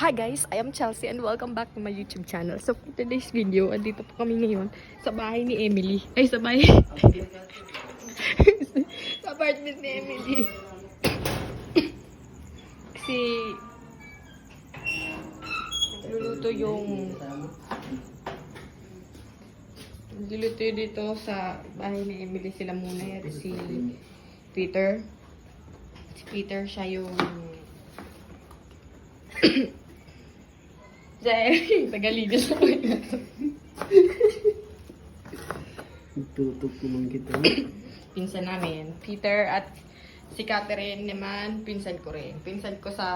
Hi guys, I am Chelsea and welcome back to my YouTube channel. So for today's video, andito po kami ngayon sa bahay ni Emily. Ay, sa bahay. Sa apartment ni Emily. Kasi luluto dito sa bahay ni Emily. Sila muna yan. Si Peter. Si Peter, siya yung Tagaligas ako yun. Tutok naman kita. Pinsan namin. Peter at si Catherine naman, pinsan ko rin. Pinsan ko sa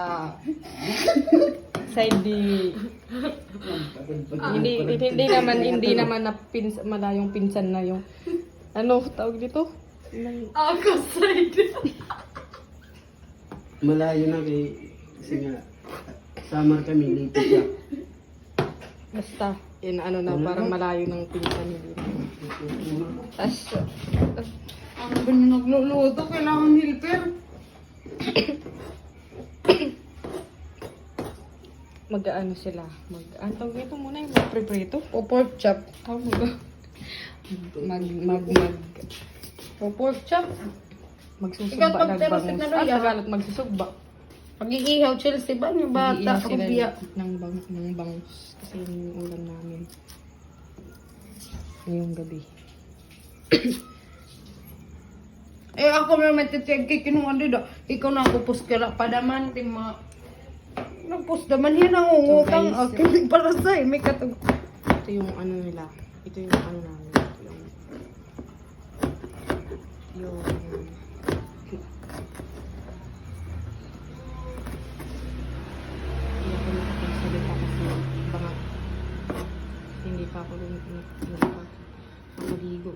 side di hindi naman na malayong pinsan na yung ano tawag dito? Ako side. Malayo na kasi nga summer kami dito pa. Basta, yun ano na, parang malayo ng pinsan nila. Tapos, Ako ba nung nagluluto? Kailangan helper. mag-ano sila, ang tawag nito muna yung mag-preprito. O pork chop. Tawag mo O pork chop. magsusugba Ikaw, ng pero bangus. tignan mo yan. Tagalog magsusugba. Pag-iihaw, Chelsea ba? Yung bata, Mag-iihaw sila kabiya. ng bangus. Kasi yun yung ulam namin. Ngayong gabi. Eh, ako naman titiyag kay kinuha dito. Ikaw na ako puskala pa naman. Di ma... Nagpus naman yan ang ungutang. So, guys, Okay, para sa'yo. May katag... Ito yung ano nila. Ito yung ano namin. Yung hindi pa ako nakakaligo.